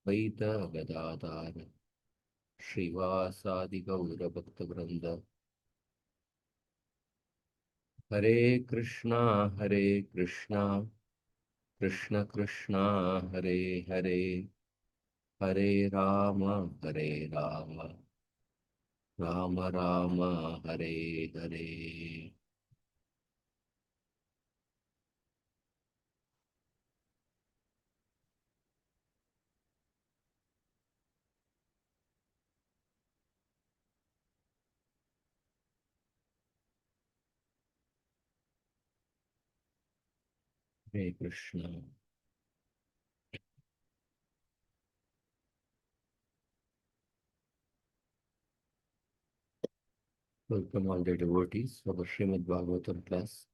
Vaita Gadadhara Srivasadi Gaura Bhakta Vrinda. Hare Krishna, Hare Krishna, Krishna Krishna, Hare Hare, Hare Rama, Hare Rama, Rama Rama, Hare Hare. Hare Krishna. Welcome all the devotees for the Srimad Bhagavatam class.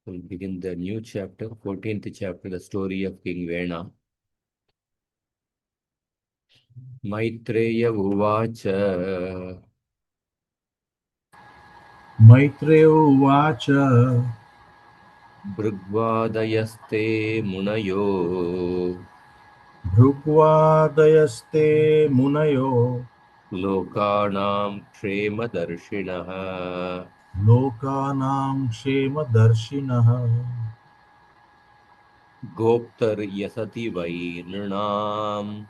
We'll begin the new chapter, 14th chapter, the story of King Vena. Maitreya Uvacha Maitreya Uvacha Brigvadayaste Munayo Bhrugvadayaste Munayo Lokanam Ksemadarshinaha Lokanam Kshema Darshinaha Goptar Yasati Vairnam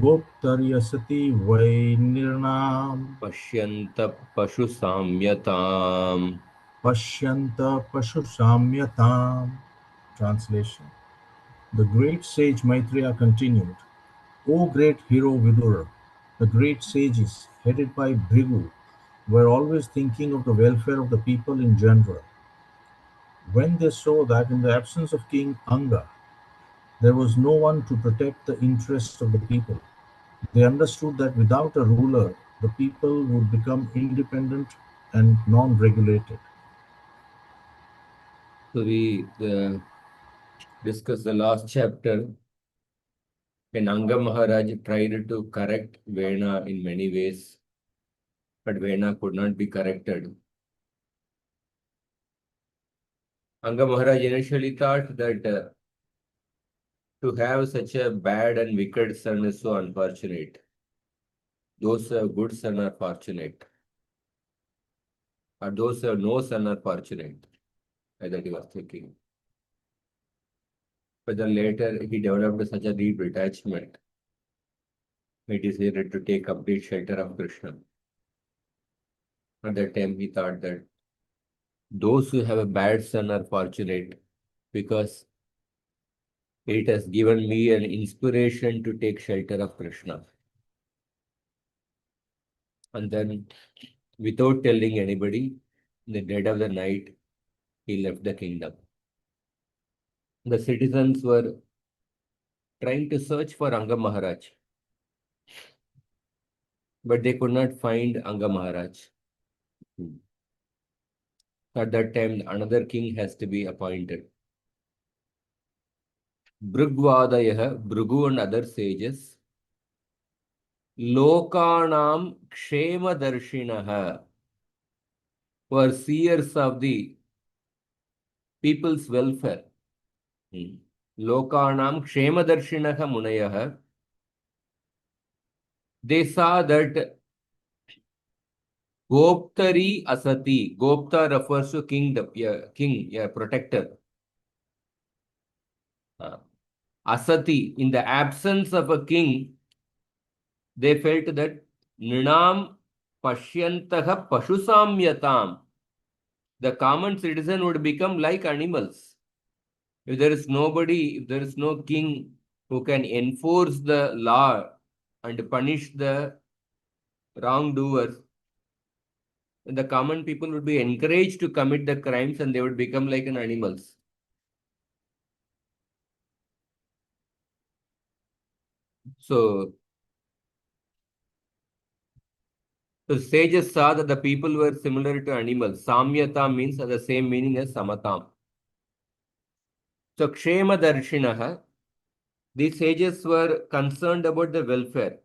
Goptaryasati Vainirnam Pashyanta Pashu Samyatam. Pashyanta Pashu Samyatam. Translation. The great sage Maitreya continued, O great hero Vidura, the great sages, headed by Bhrigu, were always thinking of the welfare of the people in general. When they saw that in the absence of King Anga, there was no one to protect the interests of the people, they understood that without a ruler, the people would become independent and non regulated. So we discussed the last chapter when Anga Maharaj tried to correct Vena in many ways, but Vena could not be corrected. Anga Maharaj initially thought that to have such a bad and wicked son is so unfortunate. Those who have good son are fortunate, or those who have no son are fortunate. That he was thinking. But then later he developed such a deep attachment. He decided to take complete shelter of Krishna. At that time he thought that those who have a bad son are fortunate because it has given me an inspiration to take shelter of Krishna. And then, without telling anybody, in the dead of the night, he left the kingdom. The citizens were trying to search for Anga Maharaj, but they could not find Anga Maharaj. At that time, another king has to be appointed. Brigvadayah, Bhrigu and other sages, Lokanam Ksemadarshinaha, were seers of the people's welfare. Lokanam Ksemadarshinaha Munayah, they saw that Goptari Asati, Gopta refers to kingdom, king, protector. Asati, in the absence of a king, they felt that Ninam Pashyantaha Pashusamyatam, the common citizen would become like animals. If there is nobody, if there is no king who can enforce the law and punish the wrongdoers, the common people would be encouraged to commit the crimes and they would become like an animals. So the sages saw that the people were similar to animals. Samyata means the same meaning as samatam. So Kshema Darshinaha, these sages were concerned about the welfare.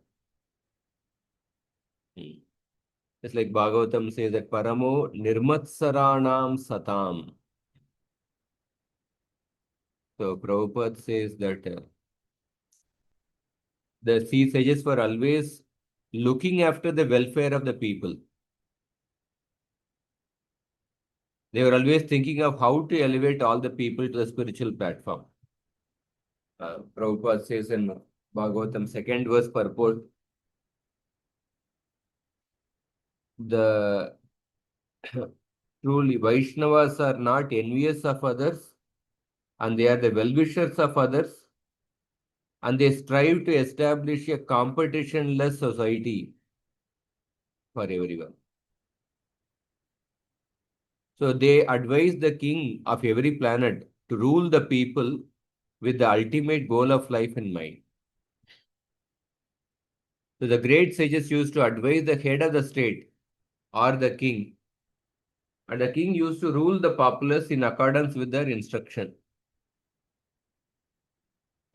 It's like Bhagavatam says that Paramo Nirmatsaranam Satam. So Prabhupada says that The sea sages were always looking after the welfare of the people. They were always thinking of how to elevate all the people to the spiritual platform. Prabhupada says in Bhagavatam, second verse purport, the truly Vaishnavas are not envious of others, and they are the well-wishers of others, and they strive to establish a competition-less society for everyone. So they advise the king of every planet to rule the people with the ultimate goal of life in mind. So the great sages used to advise the head of the state or the king, and the king used to rule the populace in accordance with their instruction.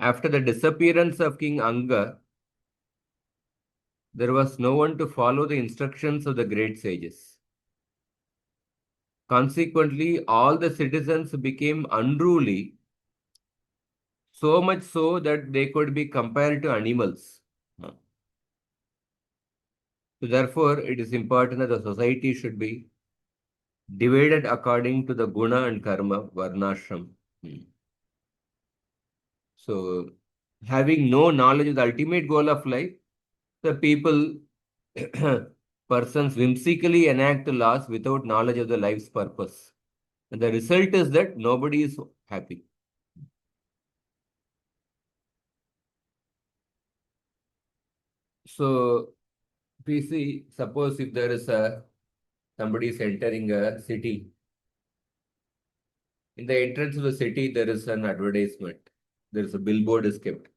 After the disappearance of King Anga, there was no one to follow the instructions of the great sages. Consequently, all the citizens became unruly, so much so that they could be compared to animals. So therefore, it is important that the society should be divided according to the guna and karma, varnashram. So, having no knowledge of the ultimate goal of life, the people, persons whimsically enact laws without knowledge of the life's purpose. And the result is that nobody is happy. So, we see, suppose if there is somebody is entering a city, in the entrance of the city, there is an advertisement. There is a billboard is kept.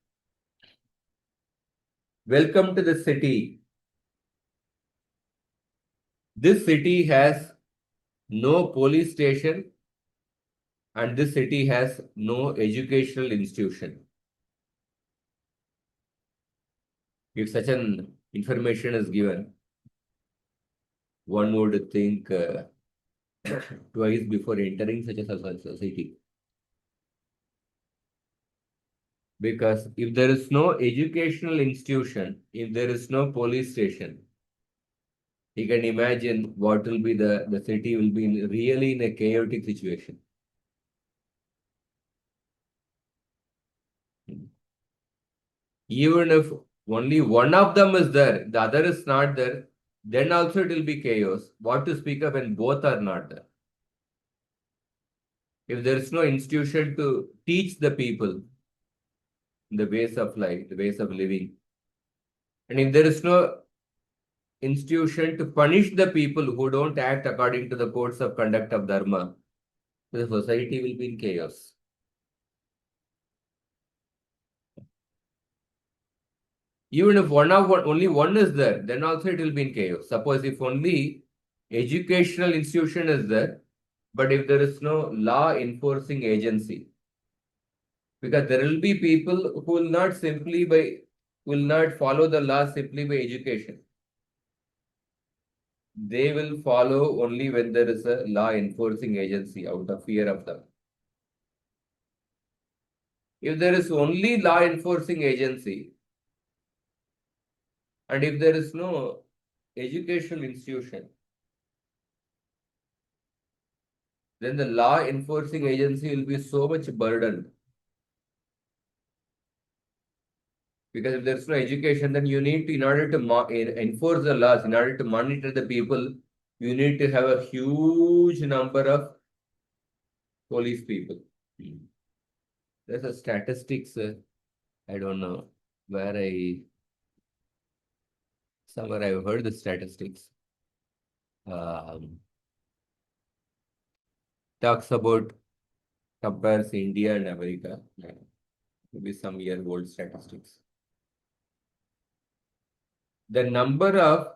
Welcome to the city. This city has no police station and this city has no educational institution. If such an information is given, one would think twice before entering such a society. Because if there is no educational institution, if there is no police station, you can imagine what will be the city will be really in a chaotic situation. Even if only one of them is there, the other is not there, then also it will be chaos. What to speak of when both are not there? If there is no institution to teach the people the ways of life, the ways of living, and if there is no institution to punish the people who don't act according to the codes of conduct of Dharma, the society will be in chaos. Even if only one is there, then also it will be in chaos. Suppose if only educational institution is there, but if there is no law enforcing agency, because there will be people who will not follow the law simply by education. They will follow only when there is a law enforcing agency out of fear of them. If there is only law enforcing agency and if there is no educational institution, then the law enforcing agency will be so much burdened. Because if there's no education, then you need to, in order to enforce the laws, in order to monitor the people, you need to have a huge number of police people. There's a statistics, I don't know where somewhere I've heard the statistics. Um, talks about, compares India and America, maybe some year old statistics. The number of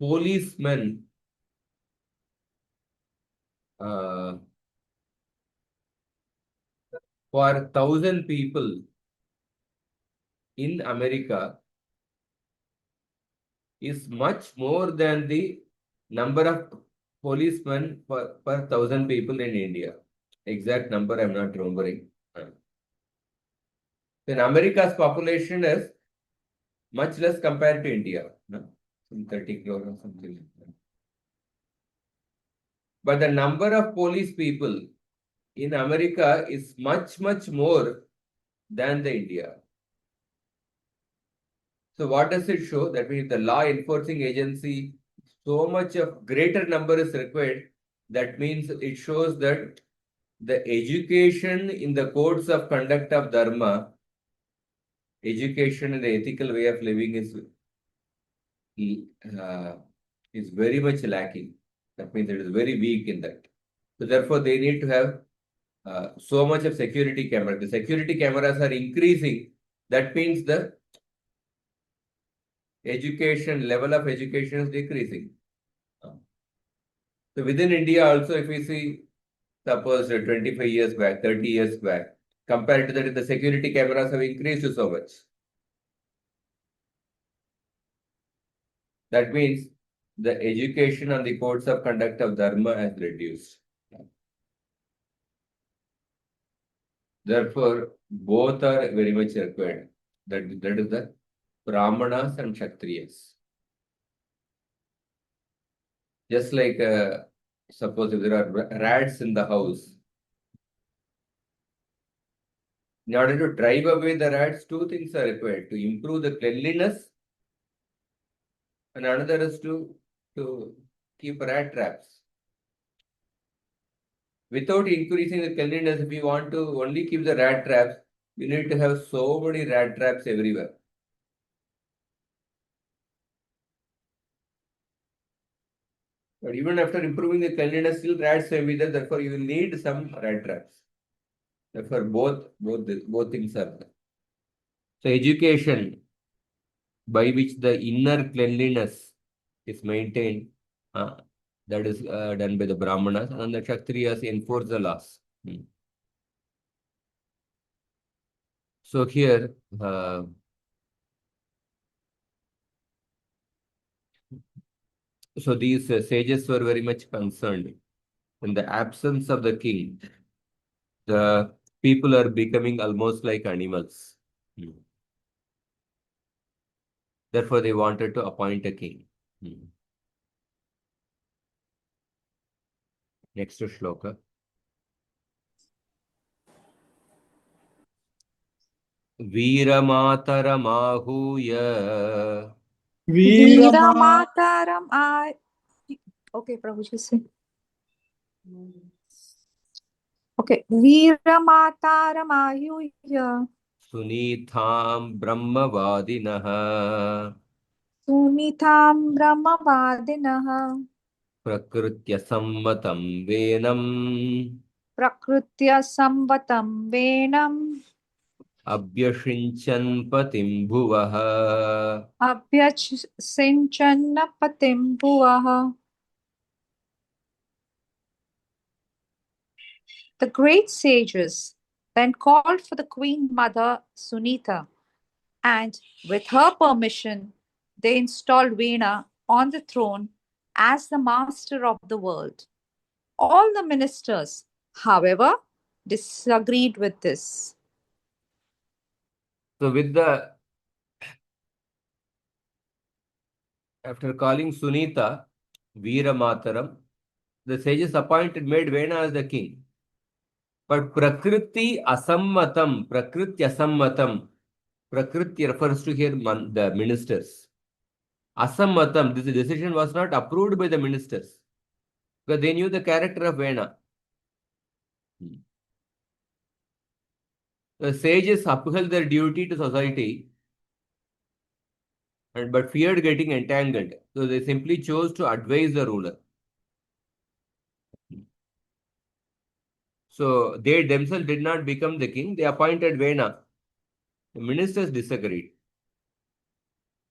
policemen uh, for 1,000 people in America is much more than the number of policemen per 1,000 people in India. Exact number I'm not remembering. Then America's population is much less compared to India. No? Some 30 crore or something like that. But the number of police people in America is much, much more than the India. So what does it show? That means the law enforcing agency, so much of greater number is required. That means it shows that the education in the codes of conduct of Dharma, education and the ethical way of living uh, is very much lacking. That means it is very weak in that. So therefore, they need to have so much of security cameras. The security cameras are increasing. That means the education level of education is decreasing. So within India also, if we see, suppose 25 years back, 30 years back, compared to that, the security cameras have increased so much. That means the education on the codes of conduct of Dharma has reduced. Therefore, both are very much required. That is the Brahmanas and Kshatriyas. Just like, suppose if there are rats in the house, in order to drive away the rats, two things are required: to improve the cleanliness, and another is to keep rat traps. Without increasing the cleanliness, if you want to only keep the rat traps, you need to have so many rat traps everywhere. But even after improving the cleanliness, still rats may be there. Therefore, you will need some rat traps. Therefore, both things are there. So, education by which the inner cleanliness is maintained, uh, that is done by the Brahmanas, and the Kshatriyas enforce the laws. So here, so these sages were very much concerned. In the absence of the king, the people are becoming almost like animals. Hmm. Therefore, they wanted to appoint a king. Hmm. Next shloka. Veeramataramahuya वीरमा Veeramataram I. Okay, Prabhuji, say. Okay. Veeramataram Ayuya. Sunitham Brahmavadinaha Sunitam Brahmavadinaha. Prakritya Sammatam Venam Prakrutya Samvatam Venam. Abhyashinchan Patim Bhuvaha. Abhyachinchana Patim Bhuvaha. The great sages then called for the Queen Mother Sunita, and with her permission, they installed Vena on the throne as the master of the world. All the ministers, however, disagreed with this. So after calling Sunita Veeramataram, the sages made Vena as the king. But Prakriti Asammatam, Prakriti refers to here the ministers. Asammatam, this decision was not approved by the ministers because they knew the character of Vena. The sages upheld their duty to society but feared getting entangled. So they simply chose to advise the ruler. So they themselves did not become the king, they appointed Vena. The ministers disagreed.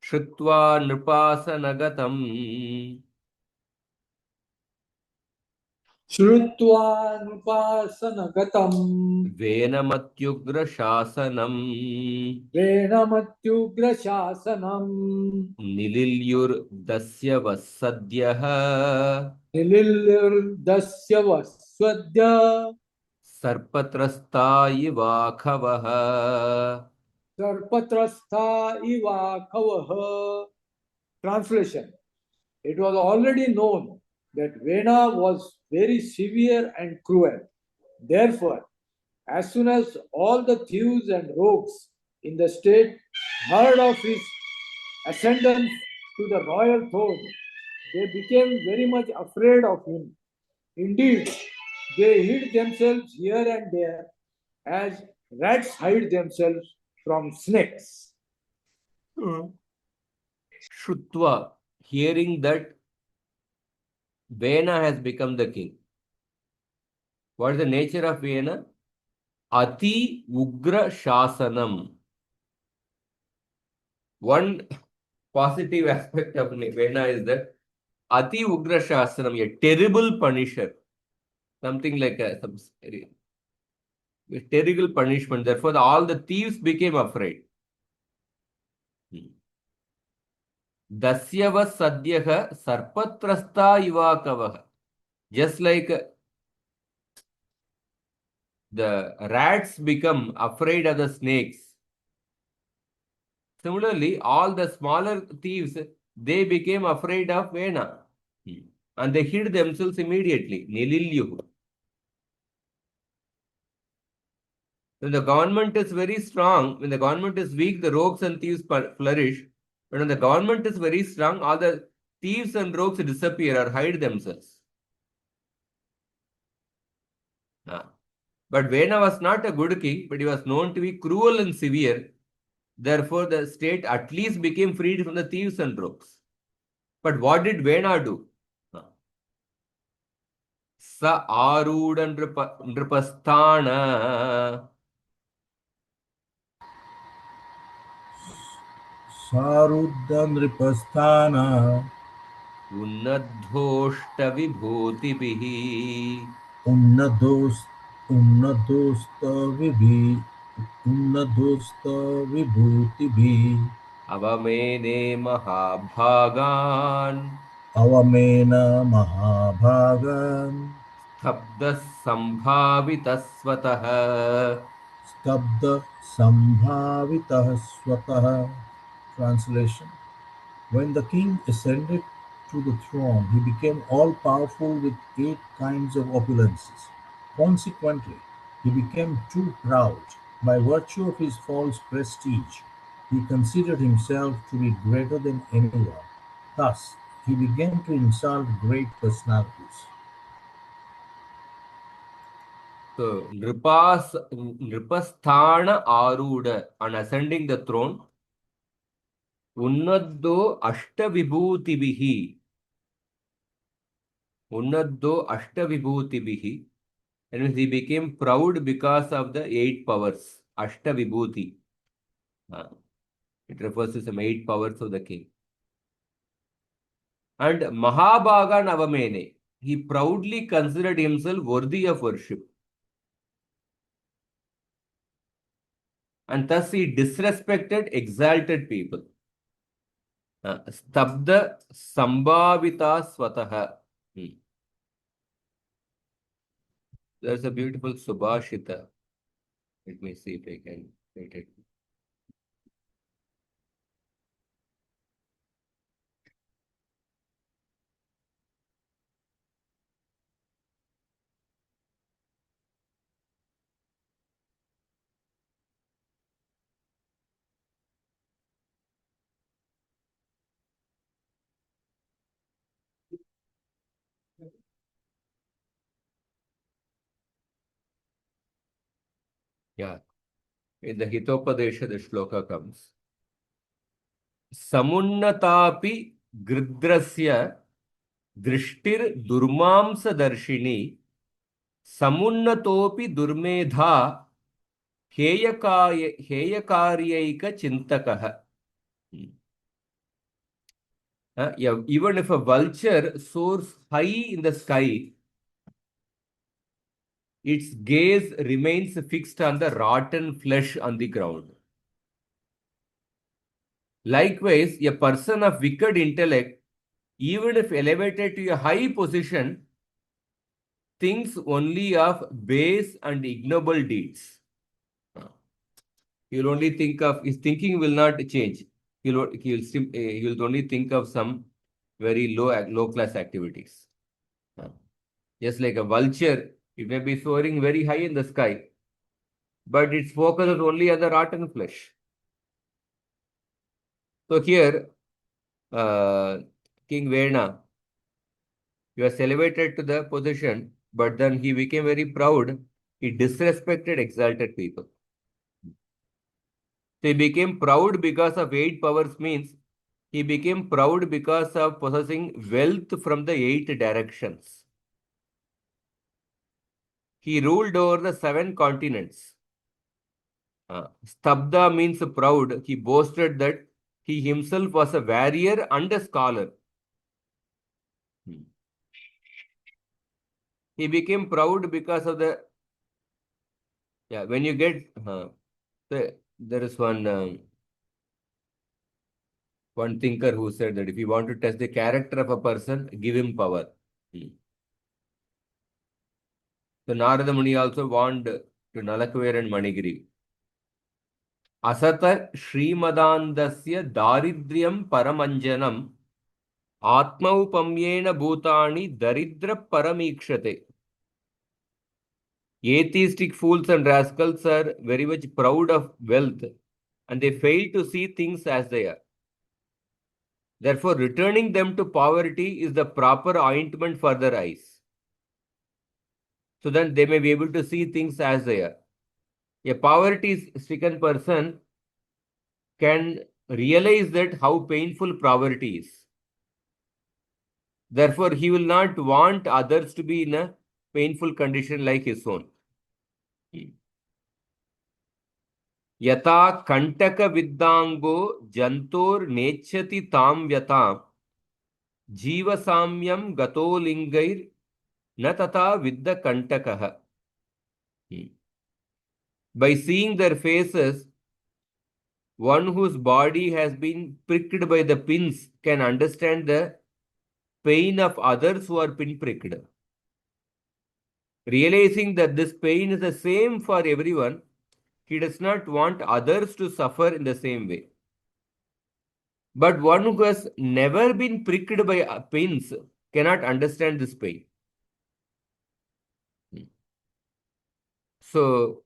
Shrutva Nrupasanaгаtam श्रुत्वा नृपासनगतम् Venamatyugra Shasanam वेणमत्युग्रशासनम् Nililyur Dasya Vasadyah निलिल्युर्दस्य वस्वद्य Sarpatrasthayi Vakhavah. Sarpatrastha iva kavaha. Translation. It was already known that Vena was very severe and cruel. Therefore, as soon as all the thieves and rogues in the state heard of his ascendance to the royal throne, they became very much afraid of him. Indeed, they hid themselves here and there as rats hide themselves from snakes. Shrutva, hearing that Vena has become the king. What is the nature of Vena? Ati Ugra Shasanam. One positive aspect of Vena is that Ati Ugra Shasanam, a terrible punisher. Something like a terrible punishment. Therefore, all the thieves became afraid. Dasyava Sadyaha Sarpatrasta Ivakavaha. Just like the rats become afraid of the snakes. Similarly, all the smaller thieves, they became afraid of Vena. And they hid themselves immediately. Nililyuhu. When the government is very strong, when the government is weak, the rogues and thieves flourish. But when the government is very strong, all the thieves and rogues disappear or hide themselves. But Vena was not a good king, but he was known to be cruel and severe. Therefore, the state at least became freed from the thieves and rogues. But what did Vena do? Sa Aruda Nripasthana. Sarudda Nripasthana Unnadhoshta Vibhutibihi. Unnados Unnadosta Vibhi Unnadosta Vibhutibhi Avamene Mahabhagan. Avamena Mahabhagan Stabda Sambhavita Swataha. Stabda Sambhavitah Swatah. Translation. When the king ascended to the throne, he became all powerful with 8 kinds of opulences. Consequently, he became too proud. By virtue of his false prestige, he considered himself to be greater than anyone. Thus, he began to insult great personalities. So, Nripasthana Aruda, on ascending the throne, Unnaddo Ashtabibhutibihi. Unnaddo Ashtabibhutibihi. And he became proud because of the 8 powers. Ashtabibhuti. It refers to some 8 powers of the king. And Mahabhaga Navamene. He proudly considered himself worthy of worship. And thus he disrespected exalted people. Stabda Sambhavita Swataha. There's a beautiful Subhashita. Let me see if I can write it. Yeah. In the Hitopadesha, the shloka comes. Samunnatapi gridrasya drishtir durmamsa darshini samunnatopi durmedha heyakaryaika chintakaha. Yeah, even if a vulture soars high in the sky, its gaze remains fixed on the rotten flesh on the ground. Likewise, a person of wicked intellect, even if elevated to a high position, thinks only of base and ignoble deeds. He'll only think of, his thinking will not change. He'll only think of some very low class activities. Just like a vulture, it may be soaring very high in the sky, but its focus is only on the rotten flesh. So here, King Vena, he was elevated to the position, but then he became very proud. He disrespected exalted people. So he became proud because of 8 powers, means he became proud because of possessing wealth from the 8 directions. He ruled over the 7 continents. Stabda means proud. He boasted that he himself was a warrior and a scholar. Hmm. He became proud because of the, yeah, when you get, there is one thinker who said that if you want to test the character of a person, give him power. Hmm. So Narada Muni also warned to Nalakuvir and Manigiri. Asata Srimadandasya Daridryam Paramanjanam Atmaupamyena Bhutani Daridra Paramikshate. Atheistic fools and rascals are very much proud of wealth and they fail to see things as they are. Therefore, returning them to poverty is the proper ointment for their eyes. So then they may be able to see things as they are. A poverty-stricken person can realize that how painful poverty is. Therefore, he will not want others to be in a painful condition like his own. Yata kantaka viddango jantor nechati tam vyatam jiva samyam gato lingair na tata vidda kantakaha. By seeing their faces, one whose body has been pricked by the pins can understand the pain of others who are pin pricked. Realizing that this pain is the same for everyone, he does not want others to suffer in the same way. But one who has never been pricked by pins cannot understand this pain. So,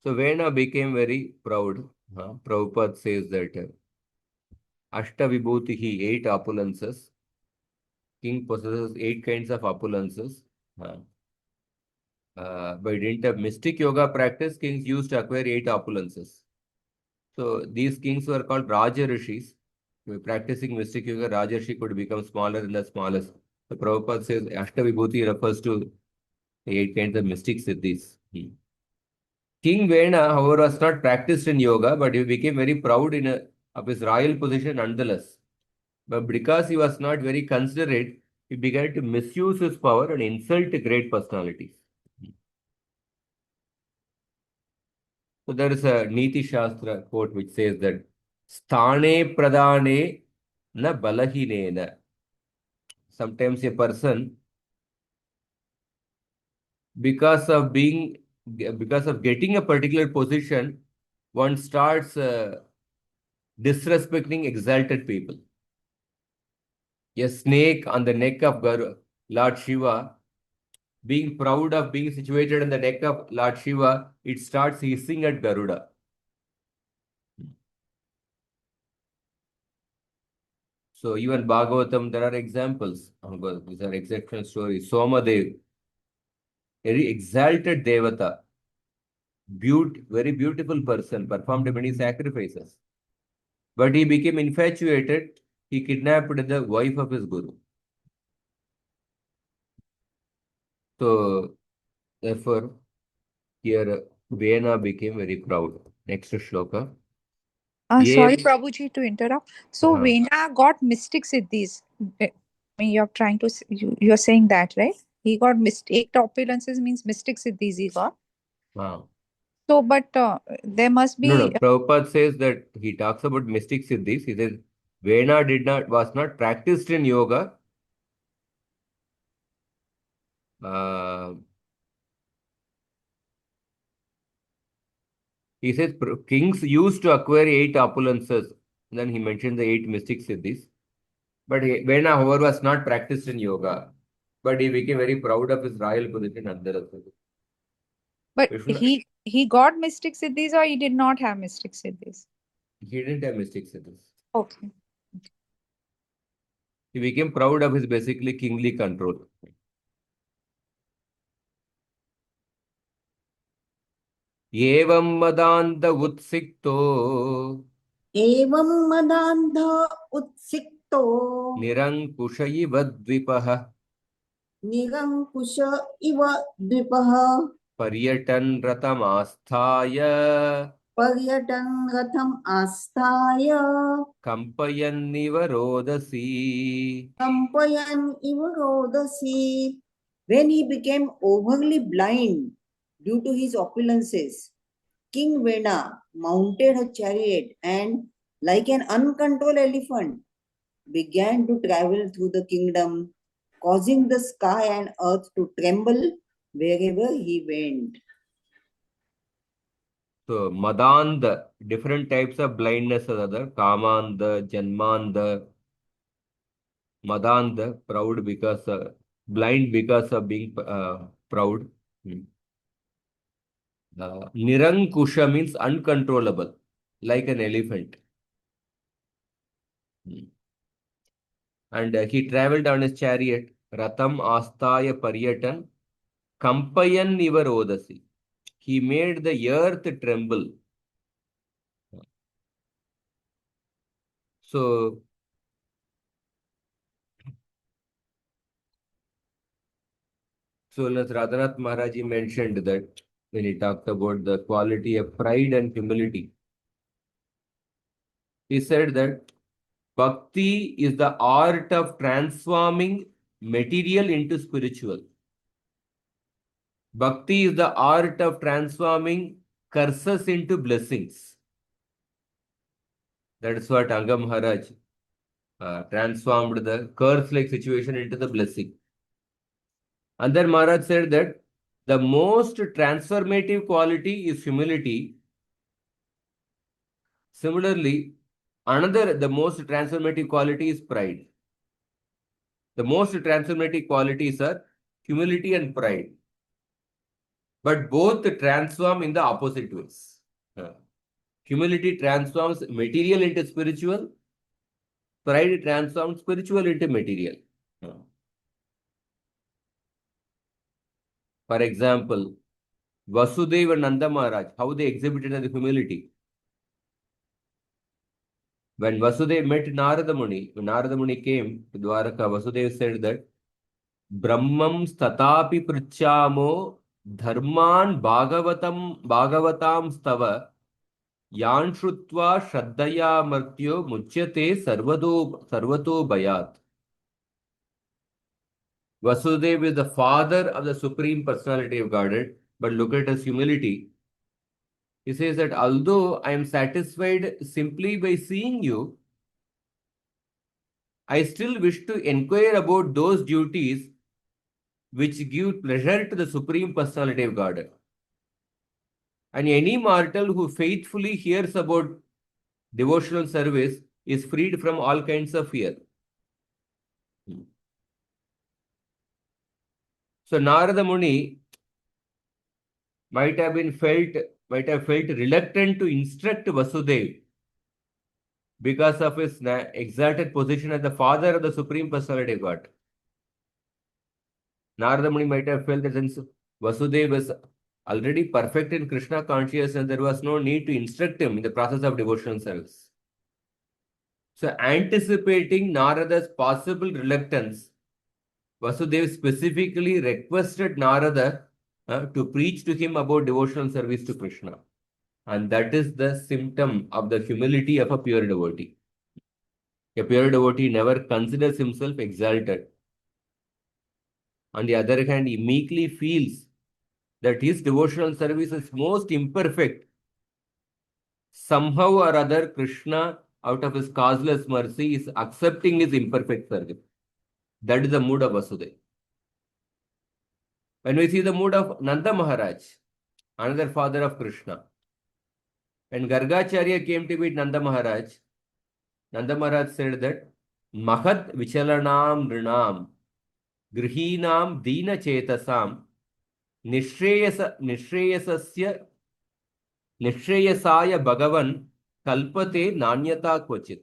Vena became very proud. Prabhupada says that Ashta 8 opulences. King possesses 8 kinds of opulences. By dint of mystic yoga practice, kings used to acquire 8 opulences. So these kings were called Raja Rishis. By practicing mystic yoga, Raja Rishi could become smaller and the smallest. The Prabhupada says Ashta refers to the 8 kinds of mystic siddhis. King Vena, however, was not practiced in yoga, but he became very proud of his royal position nonetheless. But because he was not very considerate, he began to misuse his power and insult great personalities. So there is a Niti Shastra quote which says that Sthane Pradane na Balahinena. Sometimes a person, because of getting a particular position, one starts disrespecting exalted people. A snake on the neck of Lord Shiva, being proud of being situated on the neck of Lord Shiva, it starts hissing at Garuda. So even Bhagavatam, there are examples. These are exceptional stories. Somadev, very exalted Devata, very beautiful person, performed many sacrifices. But he became infatuated. He kidnapped the wife of his guru. So therefore, here Vena became very proud. Next shloka. Sorry, Ye, Prabhuji, to interrupt. So uh, Vena got mystic siddhis. I mean, you're trying to you're saying that, right? He got eight opulences means mystic siddhis he got. uh, So, but there must no. be. Prabhupada says that he talks about mystic siddhis. He says Vena was not practiced in yoga. Uh, He says kings used to acquire 8 opulences. Then he mentioned the 8 mystic siddhis. But Vena, however, was not practiced in yoga. But he became very proud of his royal position under the But Vishnu. he got mystic siddhis or he did not have mystic siddhis? He didn't have mystic siddhis. Okay. He became proud of his basically kingly control. एवं मदान्त उत्सिक्तो एवं मदान्ध उत्सिक्तो निरङ्कुश इव द्विपः निरङ्कुश इव द्विपः पर्यटन् रथमास्थाय पर्यटन् रथम् आस्थाय कम्पयन्निव रोदसी. कम्पयन् इव रोदसी. When he became overly blind due to his opulences, King Vena mounted a chariot and, like an uncontrolled elephant, began to travel through the kingdom, causing the sky and earth to tremble wherever he went. So madanda, different types of blindness are there. Kamanda, Janmanda, Madanda, proud because blind because of being proud. Nirankusha means uncontrollable, like an elephant. And he traveled on his chariot, Ratam Astaya Paryatan, Kampayan Iva Rodasi. He made the earth tremble. So, as Radhanath Maharaji mentioned that when he talked about the quality of pride and humility, he said that Bhakti is the art of transforming material into spiritual. Bhakti is the art of transforming curses into blessings. That is what Anga Maharaj transformed the curse-like situation into the blessing. And then Maharaj said that the most transformative quality is humility. Similarly, the most transformative quality is pride. The most transformative qualities are humility and pride. But both transform in the opposite ways. Humility transforms material into spiritual. Pride transforms spiritual into material. For example, Vasudeva and Nanda Maharaj, how they exhibited the humility. When Vasudeva met Narada Muni, when Narada Muni came to Dwaraka, Vasudeva said that Brahmam statapi pritchamo dharman bhagavatam stava yan shrutva shraddaya martyo muchyate sarvato bayat. Vasudeva is the father of the Supreme Personality of Godhead, but look at his humility. He says that although I am satisfied simply by seeing you, I still wish to inquire about those duties which give pleasure to the Supreme Personality of Godhead. And any mortal who faithfully hears about devotional service is freed from all kinds of fear. So Narada Muni might have felt reluctant to instruct Vasudeva because of his exalted position as the father of the Supreme Personality of God. Narada Muni might have felt that since Vasudeva was already perfect in Krishna consciousness, there was no need to instruct him in the process of devotional service. So, anticipating Narada's possible reluctance, Vasudeva specifically requested Narada to preach to him about devotional service to Krishna. And that is the symptom of the humility of a pure devotee. A pure devotee never considers himself exalted. On the other hand, he meekly feels that his devotional service is most imperfect. Somehow or other, Krishna, out of his causeless mercy, is accepting his imperfect service. That is the mood of Vasudeva. When we see the mood of Nanda Maharaj, another father of Krishna, When Gargacharya came to meet Nanda Maharaj said that Mahad Vichalanam Nrinam Grihinam Dina Chetasam Nishreyasasya Nishreyasaya Bhagavan Kalpate Nanyata Kvachit.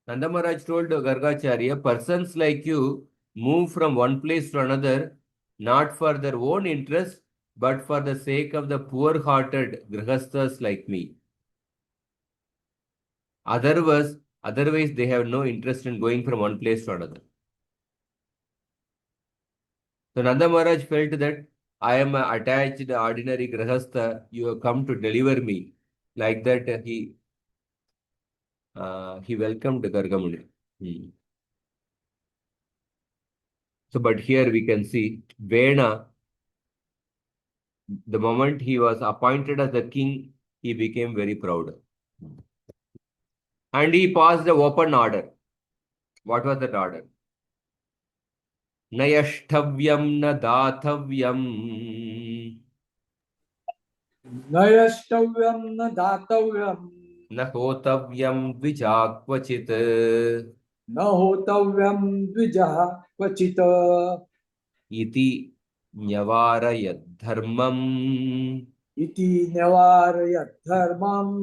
Nanda Maharaj told Gargacharya, persons like you move from one place to another not for their own interest but for the sake of the poor-hearted grihasthas like me. Otherwise, they have no interest in going from one place to another. So Nanda Maharaj felt that I am attached ordinary grihastha, you have come to deliver me. Like that, he welcomed Gargamuni. So, but here we can see Vena, the moment he was appointed as the king, he became very proud. And he passed the open order. What was that order? Nayashtavyam na dathavyam न यष्टव्यम न दातव्यम na hotavyam dvijakvachit न होतव्यम द्विजः क्वचित् iti nyavarayad dharmam इति निवारयत् धर्मम्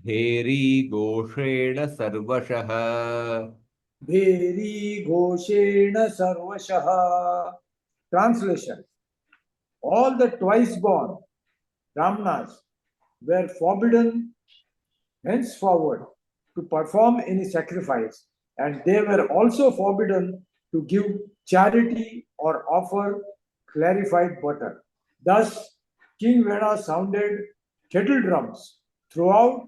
bheri goshena sarvashah. भेरी घोषेण सर्वशः. Translation: all the twice born Brahmanas were forbidden henceforward to perform any sacrifice, and they were also forbidden to give charity or offer clarified butter. Thus, King Vena sounded kettle drums throughout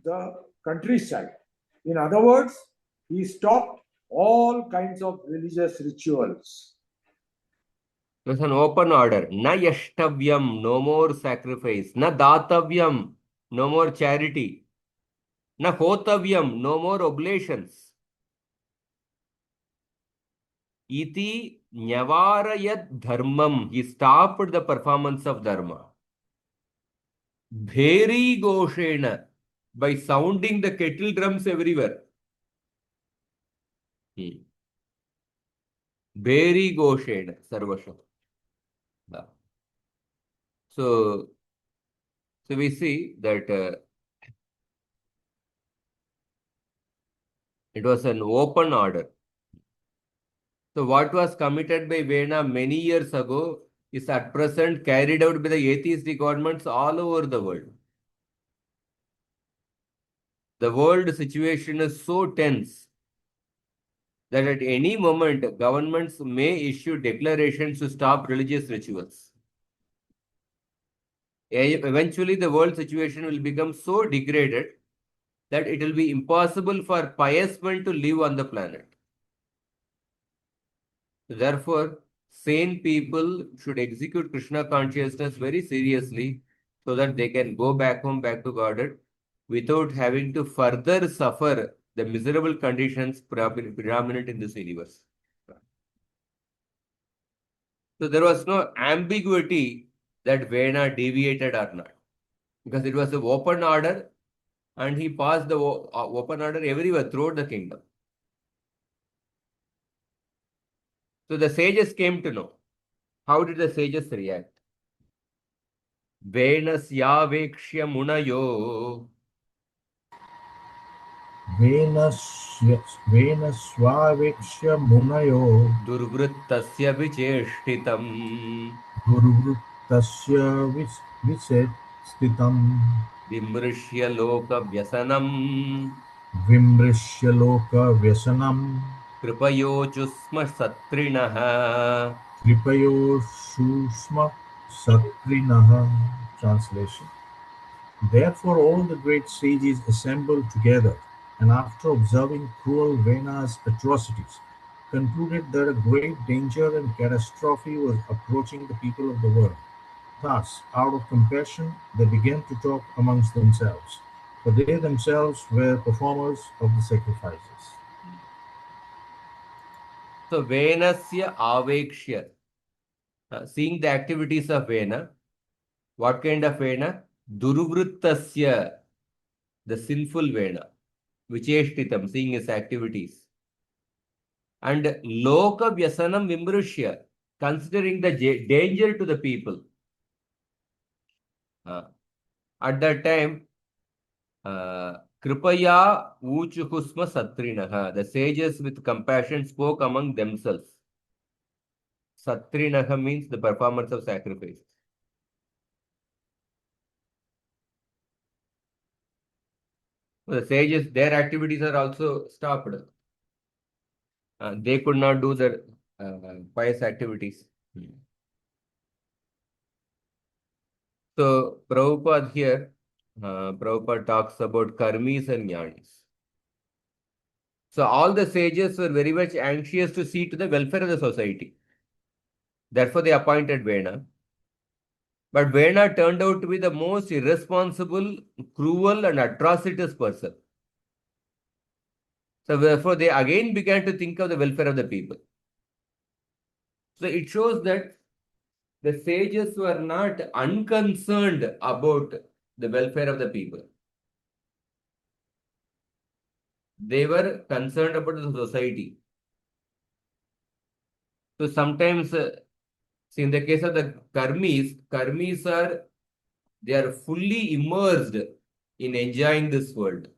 the countryside. In other words, he stopped all kinds of religious rituals. It was an open order. Na yashtavyam, no more sacrifice. Na datavyam, no more charity. Na hotavyam, no more oblations. Iti nyavarayat dharmam, he stopped the performance of dharma. Bheri goshena, by sounding the kettle drums everywhere. Bheri goshena, sarvasha. So we see that it was an open order. So what was committed by Vena many years ago is at present carried out by the atheistic governments all over the world. The world situation is so tense that at any moment governments may issue declarations to stop religious rituals. Eventually, the world situation will become so degraded that it will be impossible for pious men to live on the planet. Therefore, sane people should execute Krishna consciousness very seriously so that they can go back home, back to Godhead, without having to further suffer the miserable conditions predominant in this universe. So there was no ambiguity that Vena deviated or not, because it was an open order and he passed the open order everywhere throughout the kingdom. So the sages came to know. How did the sages react? Venasya munayo Venasvavekshya munayo durvrittasya vicheshtitam durvrittasya viset stitam vimrishya loka vyasanam vimrishya loka vyasanam kripayochusma satrinaha. kripayo susma satrinaha. Translation: therefore all the great sages assembled together, and after observing cruel Vena's atrocities, concluded that a great danger and catastrophe was approaching the people of the world. Thus, out of compassion, they began to talk amongst themselves, for they themselves were performers of the sacrifices. So Venasya avekshya. Seeing the activities of Vena. What kind of Vena? Durvrittasya, the sinful vena, Vicheshtitam, seeing his activities. And Loka Vyasanam Vimrushya, considering the danger to the people. At that time, Kripaya Uchuhusma Satrinaha, the sages with compassion spoke among themselves. Satrinaha means the performance of sacrifice. The sages, their activities are also stopped. They could not do their pious activities. So Prabhupada here, Prabhupada talks about karmis and jnanis. So all the sages were very much anxious to see to the welfare of the society. Therefore, they appointed Vena. But Vena turned out to be the most irresponsible, cruel, and atrocious person. So therefore, they again began to think of the welfare of the people. So it shows that the sages were not unconcerned about the welfare of the people. They were concerned about the society. So sometimes, see, in the case of the karmis they are fully immersed in enjoying this world,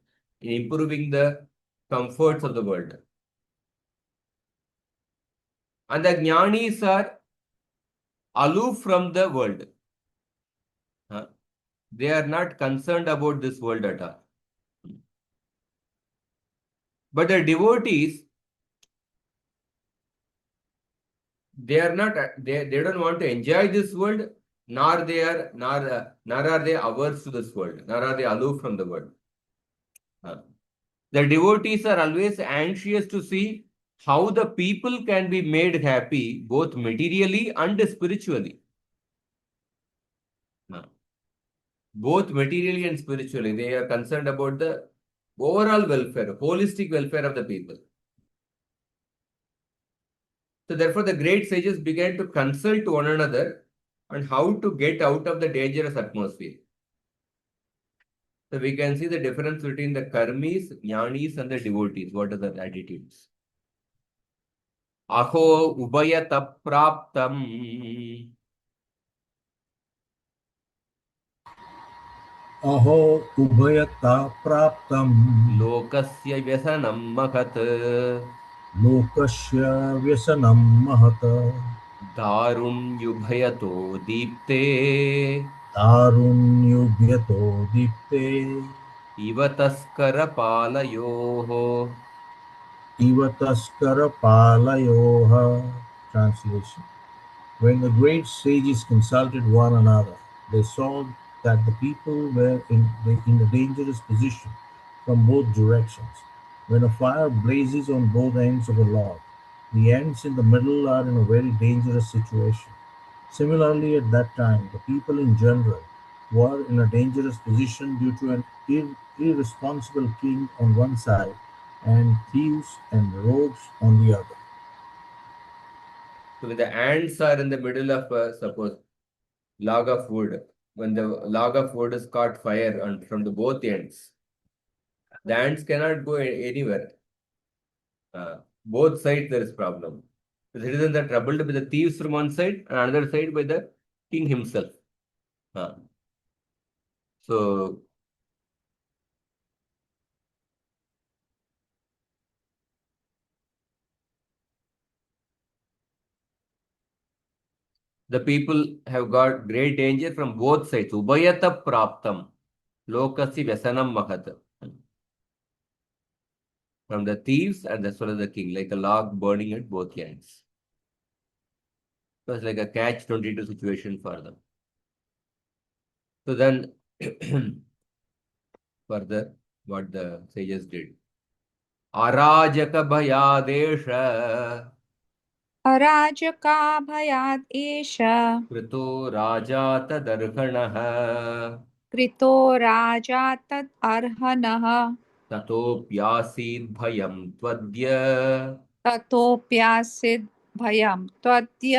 in improving the comforts of the world. And the jnanis are aloof from the world. They are not concerned about this world at all. But the devotees, they are not, they don't want to enjoy this world, nor are they averse to this world, nor are they aloof from the world. The devotees are always anxious to see how the people can be made happy both materially and spiritually. Both materially and spiritually, they are concerned about the overall welfare, holistic welfare of the people. So therefore, the great sages began to consult one another on how to get out of the dangerous atmosphere. So we can see the difference between the karmis, jnanis, and the devotees. What are the attitudes? Aho ubayata praptam अहो उभयता प्राप्तं lokasya vyasanam mahat लोकस्य व्यसनं महत् darunyubhayato deepte तारुण्युभ्यतो दीप्ते iva taskara palayoho. इव तस्करपालयोः. Translation. When the great sages consulted one another, they saw that the people were in a dangerous position from both directions. When a fire blazes on both ends of a log, the ends in the middle are in a very dangerous situation. Similarly, at that time, the people in general were in a dangerous position due to an irresponsible king on one side and thieves and rogues on the other. So when the ants are in the middle of, suppose, log of wood, when the log of wood is caught fire from the both ends, the ants cannot go anywhere. Both sides there is problem. The citizens are troubled by the thieves from one side and another side by the king himself. So the people have got great danger from both sides. Ubayata praptam. Lokasi vyasanam mahat. From the thieves and as well as the king, like a log burning at both ends. It was like a catch-22 situation for them. So then, further, what the sages did. Arajaka bhayadesha अराजकाभयात् एष कृतो राजा तदर्हणः कृतो राजा तत् अर्हणः ततोऽप्यासीद् भयं त्वद्य ततोऽप्यासीद् भयं त्वद्य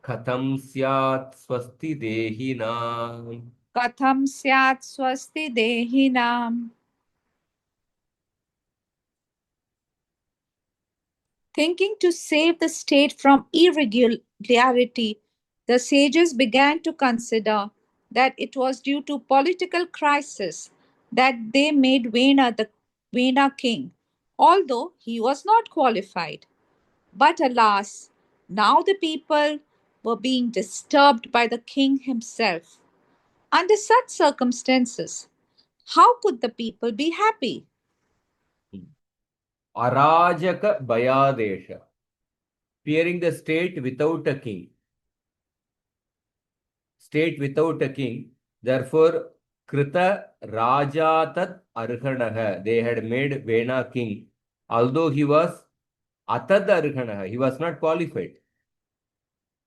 कथं स्यात् स्वस्ति देहिनाम्. Katham syat swasti dehinam. Thinking to save the state from irregularity, the sages began to consider that it was due to political crisis that they made Vena the Vena king, although he was not qualified. But alas, now the people were being disturbed by the king himself. Under such circumstances, how could the people be happy? Arajaka Bayadesha. Fearing the state without a king. State without a king. Therefore, Krita Rajatat Arhanaha. They had made Vena king. Although he was Atad Arhanaha. He was not qualified.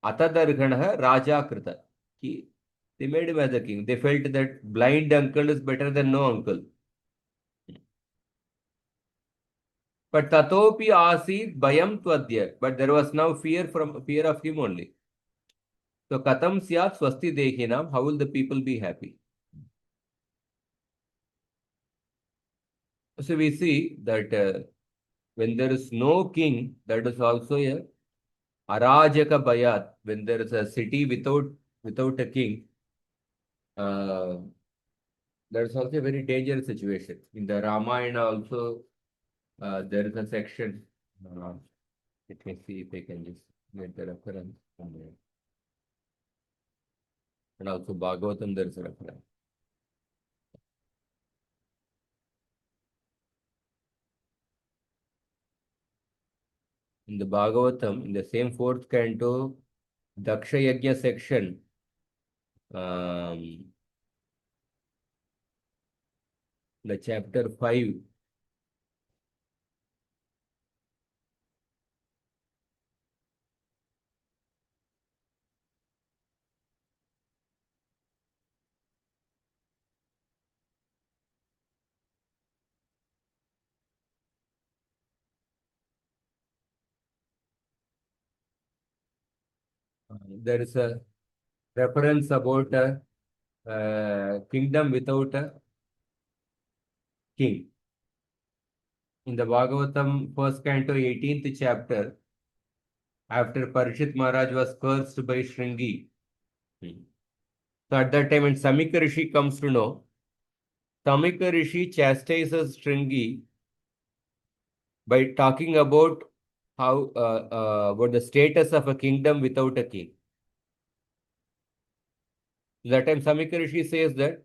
Atad Arhanaha Raja Krita. They made him as a king. They felt that blind uncle is better than no uncle. But Tatopi Asid Bayam Twadya. But there was now fear of him only. So Katam Syat Swasti Dehinam. How will the people be happy? So we see that when there is no king, that is also a Arajaka Bayat. When there is a city without a king, uh, that is also a very dangerous situation. In the Ramayana also, there is a section. Let me see if I can just get the reference. And also Bhagavatam, there is a reference. In the Bhagavatam, in the same fourth canto, Daksha Yajna section, the chapter 5, there is a reference about a kingdom without a king. In the Bhagavatam, first canto, 18th chapter, after Parishit Maharaj was cursed by Shringi. So at that time, when Samika Rishi comes to know, Samika Rishi chastises Shringi by talking about how about the status of a kingdom without a king. That time Samika Rishi says that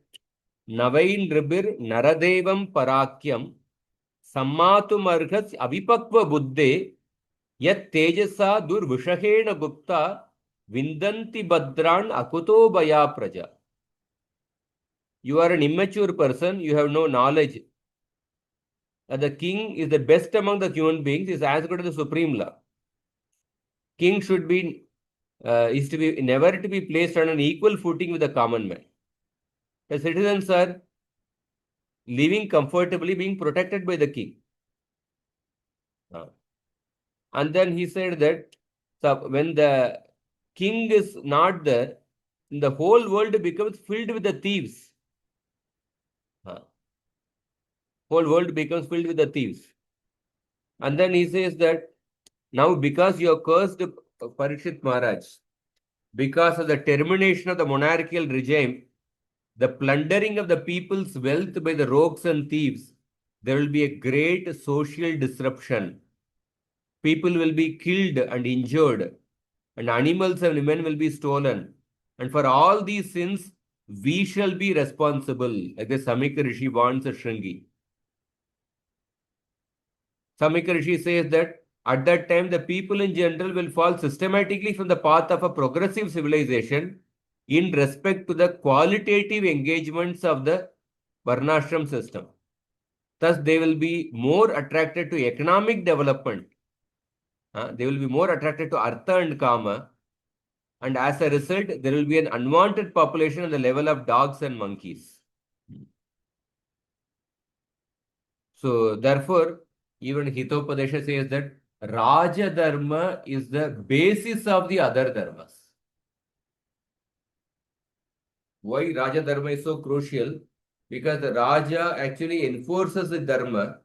Navain Ribir Naradevam Parakyam Sammatum Avipakva Buddhe Yat Tejasa Durvishahena Gupta Vindanti Badran Akuto Baya Praja. You are an immature person, you have no knowledge. The king is the best among the human beings, is as good as the supreme law. King should be is to be never to be placed on an equal footing with the common man. The citizens are living comfortably, being protected by the king. And then he said that when the king is not there, the whole world becomes filled with the thieves. Whole world becomes filled with the thieves. And then he says that now because you are cursed, Parikshit Maharaj, because of the termination of the monarchical regime, the plundering of the people's wealth by the rogues and thieves, there will be a great social disruption. People will be killed and injured, and animals and women will be stolen. And for all these sins, we shall be responsible, like the Samika Rishi warns Shringi. Samika Rishi says that at that time, the people in general will fall systematically from the path of a progressive civilization in respect to the qualitative engagements of the Varnashram system. Thus, they will be more attracted to economic development. They will be more attracted to Artha and Kama. And as a result, there will be an unwanted population at the level of dogs and monkeys. So, therefore, even Hitopadesha says that Raja Dharma is the basis of the other dharmas. Why Raja Dharma is so crucial? Because the Raja actually enforces the Dharma.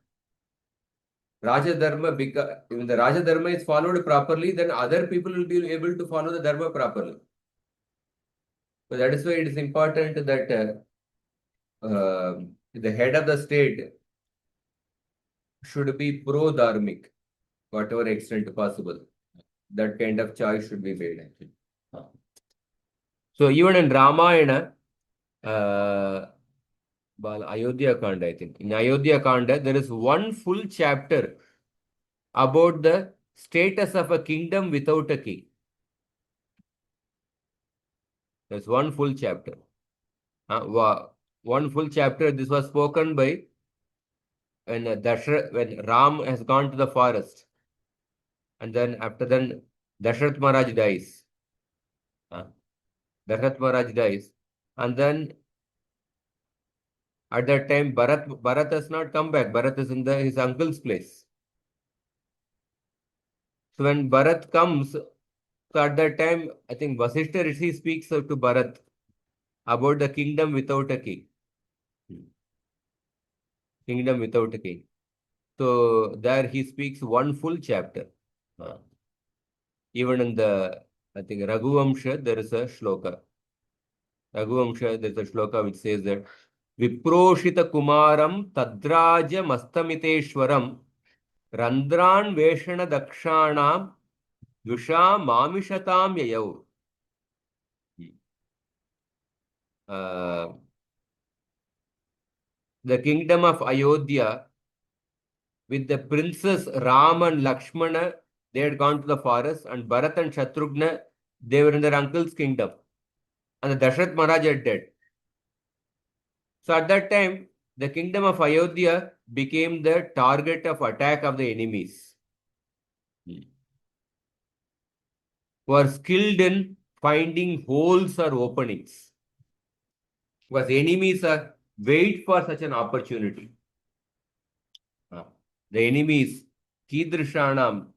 Raja Dharma, when the Raja Dharma is followed properly, then other people will be able to follow the Dharma properly. So that is why it is important that the head of the state should be pro-dharmic, whatever extent possible. That kind of choice should be made, actually. So even in Ramayana, Ayodhya Kanda, I think. In Ayodhya Kanda, there is one full chapter about the status of a kingdom without a king. There's one full chapter. One full chapter. This was spoken by when Ram has gone to the forest, and then after then Dashrath Maharaj dies. Dashrath Maharaj dies, and then at that time Bharat has not come back. Bharat is in his uncle's place. So when Bharat comes, so at that time, I think Vasishtha Rishi speaks to Bharat about the kingdom without a king. Kingdom without a king. So there he speaks one full chapter. Even in I think, Raghuvamsha, there is a shloka. Raghuvamsha, there is a shloka which says that Viproshita Kumaram Tadraja Mastamiteshwaram Randran Veshana Dakshanam Dusha Mamishatam Yayav. The kingdom of Ayodhya with the princes Ram and Lakshmana, they had gone to the forest, and Bharat and Shatrughna, they were in their uncle's kingdom. And the Dashrath Maharaj had died. So at that time, the kingdom of Ayodhya became the target of attack of the enemies, who are skilled in finding holes or openings. Because enemies are wait for such an opportunity. The enemies, Kidrishanam,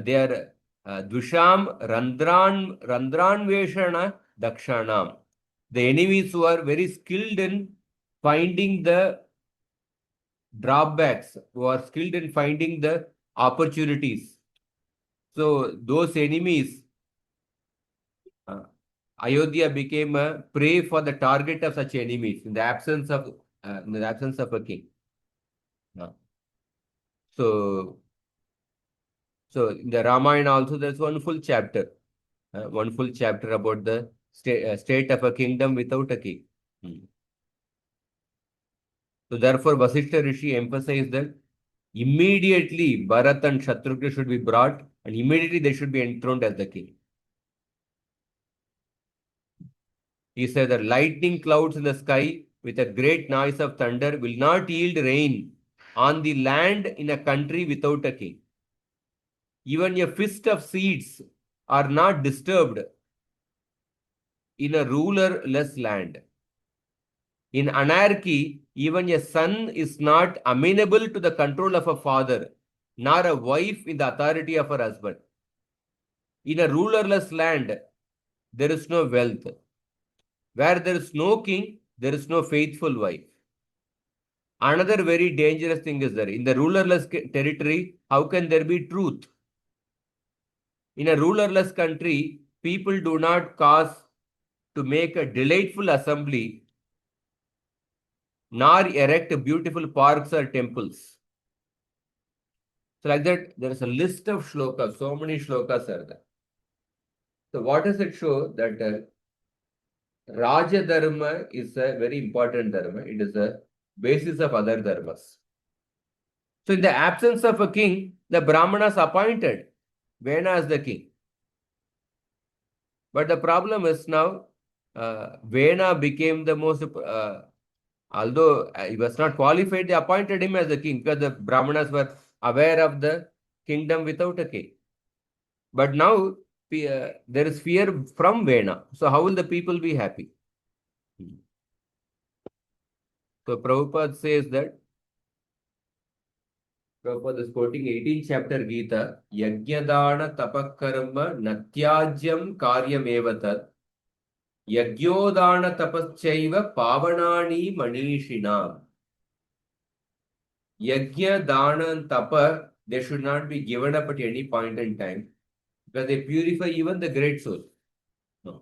they are Dusham Randranveshana Dakshanam. The enemies who are very skilled in finding the drawbacks, who are skilled in finding the opportunities. So those enemies, Ayodhya became a prey for the target of such enemies in the absence of a king. So in the Ramayana also there's one full chapter about the state of a kingdom without a king. So therefore, Vasishtha Rishi emphasized that immediately Bharat and Shatrughna should be brought, and immediately they should be enthroned as the king. He said that lightning clouds in the sky with a great noise of thunder will not yield rain on the land in a country without a king. Even a fist of seeds are not disturbed in a rulerless land. In anarchy, even a son is not amenable to the control of a father, nor a wife in the authority of her husband. In a rulerless land, there is no wealth. Where there is no king, there is no faithful wife. Another very dangerous thing is that in the rulerless territory, how can there be truth? In a rulerless country, people do not cause to make a delightful assembly, nor erect beautiful parks or temples. So like that, there is a list of shlokas, so many shlokas are there. So what does it show? That Raja Dharma is a very important dharma. It is a basis of other dharmas. So in the absence of a king, the Brahmanas appointed Vena as the king. But the problem is now, Vena became the most, although he was not qualified, they appointed him as the king because the Brahmanas were aware of the kingdom without a king. But now there is fear from Vena. So how will the people be happy? So Prabhupada says that, Prabhupada is quoting 18th chapter Gita, Yajnadana tapakarma natyajyam karyam evatat Yagyodana tapaschaiva pavanani manishina. Yagya, dana and tapa, they should not be given up at any point in time because they purify even the great soul. No.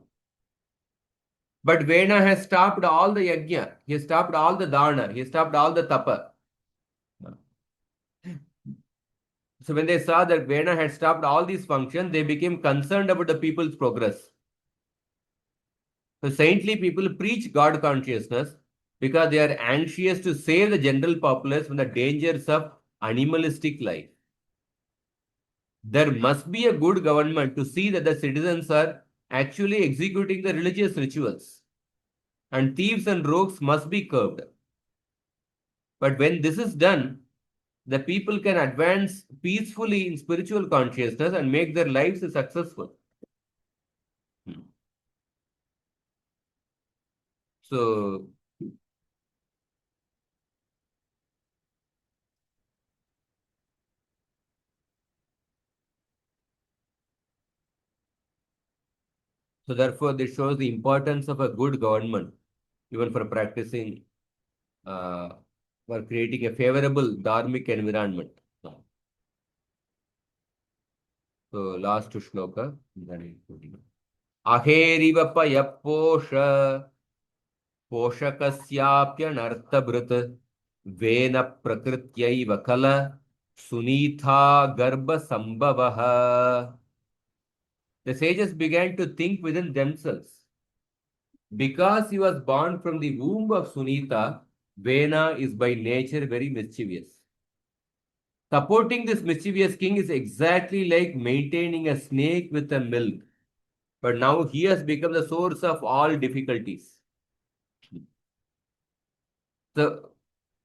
But Vena has stopped all the yagya, he has stopped all the dana, he has stopped all the tapa. No. So when they saw that Vena had stopped all these functions, they became concerned about the people's progress. So saintly people preach God consciousness because they are anxious to save the general populace from the dangers of animalistic life. There must be a good government to see that the citizens are actually executing the religious rituals, and thieves and rogues must be curbed. But when this is done, the people can advance peacefully in spiritual consciousness and make their lives successful. So, therefore, this shows the importance of a good government, even for practicing, for creating a favorable dharmic environment. So, last shloka. Aheriva payaposha पोषकस्याप्यनर्थभृत् वेन प्रकृत्यैव खल सुनीता गर्भसम्भवः. The sages began to think within themselves. Because he was born from the womb of Sunita, Vena is by nature very mischievous. Supporting this mischievous king is exactly like maintaining a snake with a milk. But now he has become the source of all difficulties. So,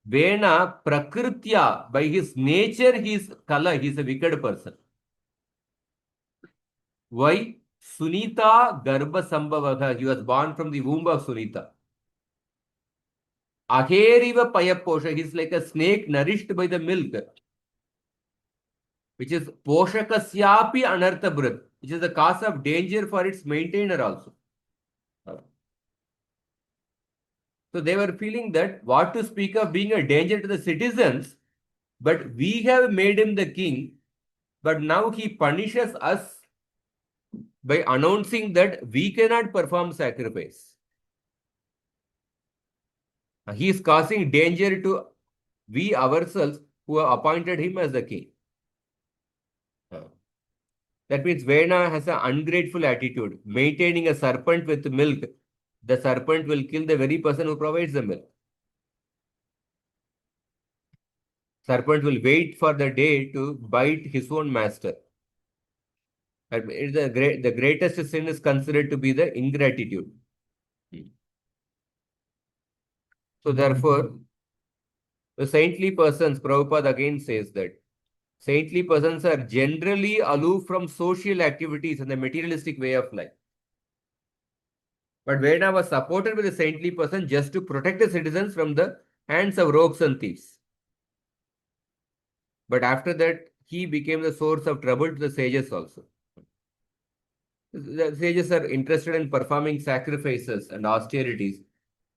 Vena Prakritya, by his nature, he is Kala, he is a wicked person. Why? Sunita Garbha Sambhavaha, he was born from the womb of Sunita. Aheriva Payaposha, he is like a snake nourished by the milk, which is Poshakasyapi Anarthabhrit, which is the cause of danger for its maintainer also. So they were feeling that what to speak of being a danger to the citizens, but we have made him the king, but now he punishes us by announcing that we cannot perform sacrifice. He is causing danger to we ourselves who have appointed him as the king. That means Vena has an ungrateful attitude. Maintaining a serpent with milk, the serpent will kill the very person who provides the milk. Serpent will wait for the day to bite his own master. The greatest sin is considered to be the ingratitude. So therefore, the saintly persons, Prabhupada again says that saintly persons are generally aloof from social activities and the materialistic way of life. But Vena was supported with a saintly person just to protect the citizens from the hands of rogues and thieves. But after that, he became the source of trouble to the sages also. The sages are interested in performing sacrifices and austerities,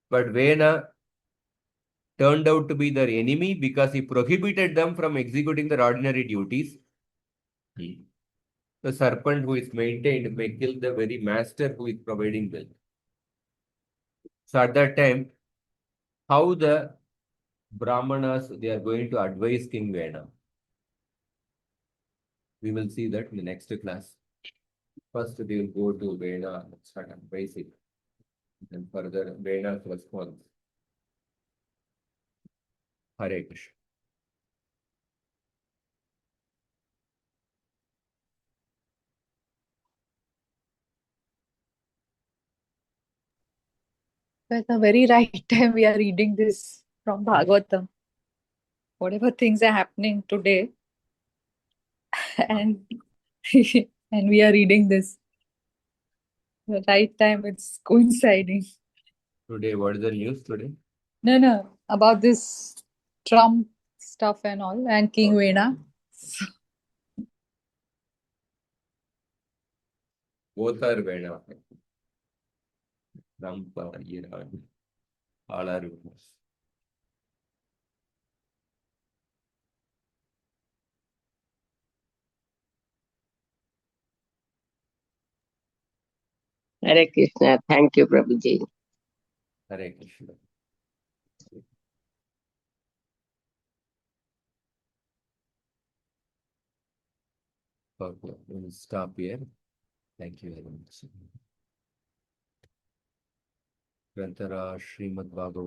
but Vena turned out to be their enemy because he prohibited them from executing their ordinary duties. The serpent who is maintained may kill the very master who is providing wealth. So at that time, how the Brahmanas, they are going to advise King Vena. We will see that in the next class. First, they will go to Vena and start advising. And further, Vena's response. Hare Krishna. So at the very right time, we are reading this from Bhagavatam. Whatever things are happening today, and and we are reading this. The right time, it's coinciding. Today, what is the news today? No, about this Trump stuff and all, and King Vena. Both are Vena. Rampayirani. All are winners. Hare Krishna. Thank you, Prabhuji. Hare Krishna. Okay, we'll stop here. Thank you very much. Grantara Srimad Bhagavatam.